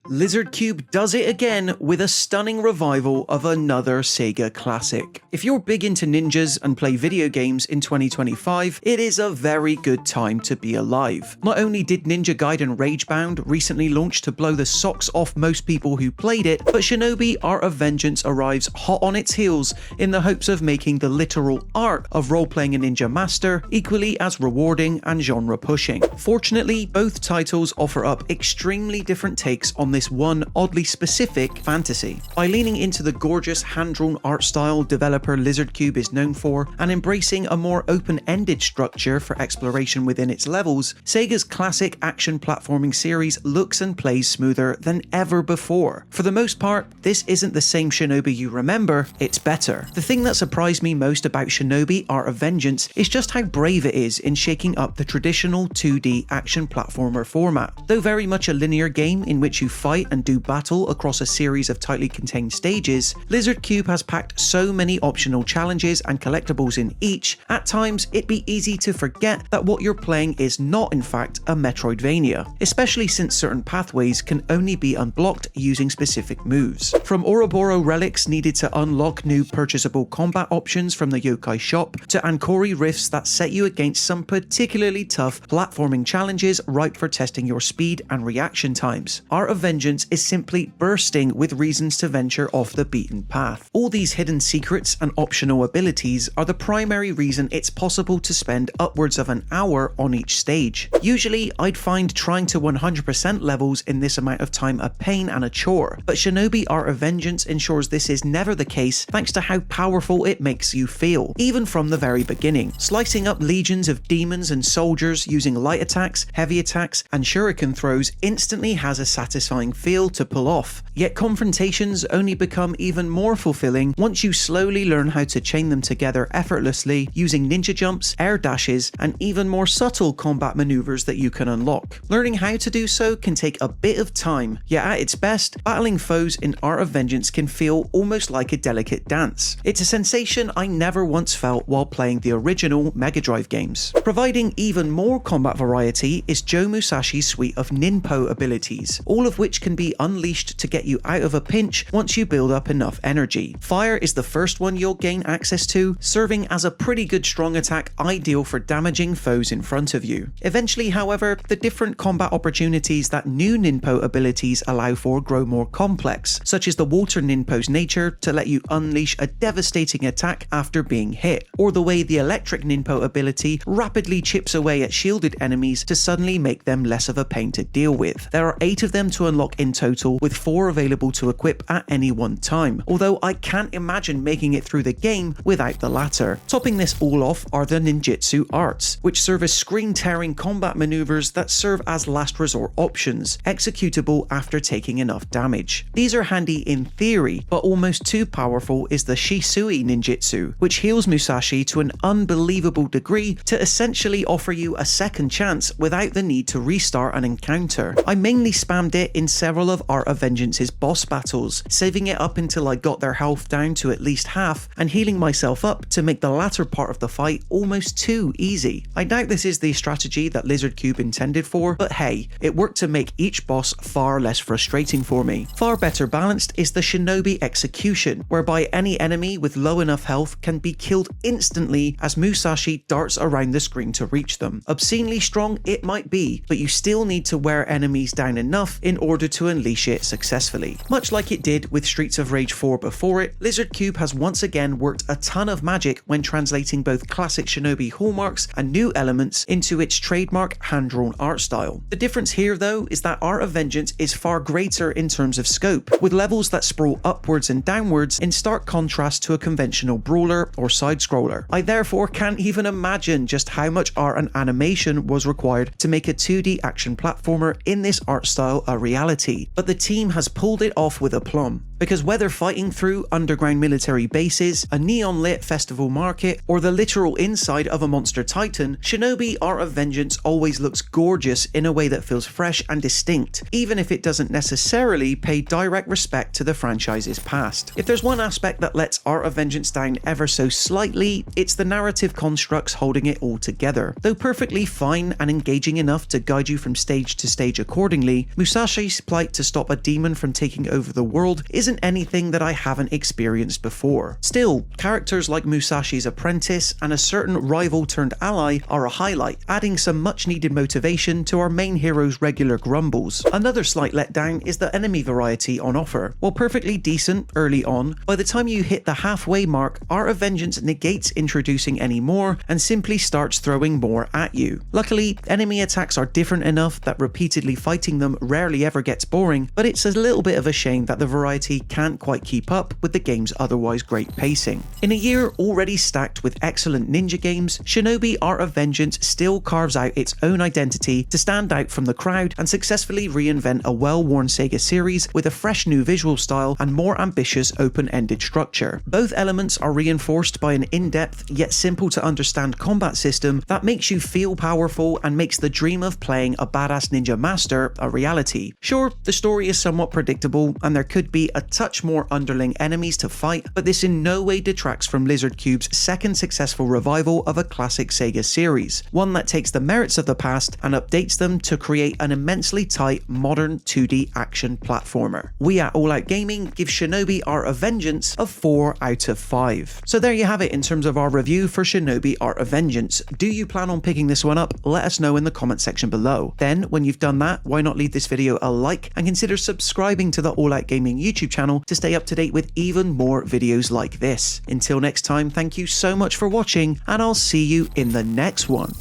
Lizardcube does it again with a stunning revival of another Sega classic. If you're big into ninjas and play video games in 2025, it is a very good time to be alive. Not only did Ninja Gaiden Ragebound recently launch to blow the socks off most people who played it, but Shinobi Art of Vengeance arrives hot on its heels in the hopes of making the literal art of role-playing a ninja master equally as rewarding and genre-pushing. Fortunately, both titles offer up extremely different takes on this one oddly specific fantasy. By leaning into the gorgeous hand-drawn art style developer Lizardcube is known for, and embracing a more open-ended structure for exploration within its levels, Sega's classic action platforming series looks and plays smoother than ever before. For the most part, this isn't the same Shinobi you remember, it's better. The thing that surprised me most about Shinobi Art of Vengeance is just how brave it is in shaking up the traditional 2D action platformer format. Though very much a linear game in which you fight and do battle across a series of tightly contained stages, Lizardcube has packed so many optional challenges and collectibles in each, at times it'd be easy to forget that what you're playing is not in fact a Metroidvania, especially since certain pathways can only be unblocked using specific moves. From Ouroboros relics needed to unlock new purchasable combat options from the yokai shop, to Ankori rifts that set you against some particularly tough platforming challenges ripe for testing your speed and reaction times, Art of Vengeance is simply bursting with reasons to venture off the beaten path. All these hidden secrets and optional abilities are the primary reason it's possible to spend upwards of an hour on each stage. Usually, I'd find trying to 100% levels in this amount of time a pain and a chore, but Shinobi Art of Vengeance ensures this is never the case thanks to how powerful it makes you feel, even from the very beginning. Slicing up legions of demons and soldiers using light attacks, heavy attacks, and shuriken throws instantly has a satisfying feel to pull off, yet confrontations only become even more fulfilling once you slowly learn how to chain them together effortlessly using ninja jumps, air dashes, and even more subtle combat maneuvers that you can unlock. Learning how to do so can take a bit of time, yet at its best, battling foes in Art of Vengeance can feel almost like a delicate dance. It's a sensation I never once felt while playing the original Mega Drive games. Providing even more combat variety is Joe Musashi's suite of ninpo abilities, all of which can be unleashed to get you out of a pinch once you build up enough energy. Fire is the first one you'll gain access to, serving as a pretty good strong attack ideal for damaging foes in front of you. Eventually, however, the different combat opportunities that new ninpo abilities allow for grow more complex, such as the water ninpo's nature to let you unleash a devastating attack after being hit, or the way the electric ninpo ability rapidly chips away at shielded enemies to suddenly make them less of a pain to deal with. There are 8 of them to unlock in total, with 4 available to equip at any one time, although I can't imagine making it through the game without the latter. Topping this all off are the ninjutsu arts, which serve as screen-tearing combat maneuvers that serve as last resort options, executable after taking enough damage. These are handy in theory, but almost too powerful is the Shisui ninjutsu, which heals Musashi to an unbelievable degree to essentially offer you a second chance without the need to restart an encounter. I mainly spammed it in several of Art of Vengeance's boss battles, saving it up until I got their health down to at least half and healing myself up to make the latter part of the fight almost too easy. I doubt this is the strategy that Lizardcube intended for, but hey, it worked to make each boss far less frustrating for me. Far better balanced is the Shinobi execution, whereby any enemy with low enough health can be killed instantly as Musashi darts around the screen to reach them. Obscenely strong it might be, but you still need to wear enemies down enough in order to unleash it successfully. Much like it did with Streets of Rage 4 before it, Lizardcube has once again worked a ton of magic when translating both classic Shinobi hallmarks and new elements into its trademark hand-drawn art style. The difference here though is that Art of Vengeance is far greater in terms of scope, with levels that sprawl upwards and downwards in stark contrast to a conventional brawler or side-scroller. I therefore can't even imagine just how much art and animation was required to make a 2D action platformer in this art style a reality, but the team has pulled it off with aplomb. Because whether fighting through underground military bases, a neon-lit festival market, or the literal inside of a monster titan, Shinobi Art of Vengeance always looks gorgeous in a way that feels fresh and distinct, even if it doesn't necessarily pay direct respect to the franchise's past. If there's one aspect that lets Art of Vengeance down ever so slightly, it's the narrative constructs holding it all together. Though perfectly fine and engaging enough to guide you from stage to stage accordingly, Musashi's plight to stop a demon from taking over the world isn't anything that I haven't experienced before. Still, characters like Musashi's apprentice and a certain rival turned ally are a highlight, adding some much needed motivation to our main hero's regular grumbles. Another slight letdown is the enemy variety on offer. While perfectly decent early on, by the time you hit the halfway mark, Art of Vengeance negates introducing any more and simply starts throwing more at you. Luckily, enemy attacks are different enough that repeatedly fighting them rarely ever gets boring, but it's a little bit of a shame that the variety can't quite keep up with the game's otherwise great pacing. In a year already stacked with excellent ninja games, Shinobi Art of Vengeance still carves out its own identity to stand out from the crowd and successfully reinvent a well-worn Sega series with a fresh new visual style and more ambitious open-ended structure. Both elements are reinforced by an in-depth yet simple to understand combat system that makes you feel powerful and makes the dream of playing a badass ninja master a reality. Sure, the story is somewhat predictable and there could be a touch more underling enemies to fight, but this in no way detracts from Lizardcube's second successful revival of a classic Sega series, one that takes the merits of the past and updates them to create an immensely tight modern 2D action platformer. We at All Out Gaming give Shinobi Art of Vengeance a 4 out of 5. So there you have it in terms of our review for Shinobi Art of Vengeance. Do you plan on picking this one up? Let us know in the comment section below. Then, when you've done that, why not leave this video a like and consider subscribing to the All Out Gaming YouTube channel to stay up to date with even more videos like this. Until next time, thank you so much for watching, and I'll see you in the next one.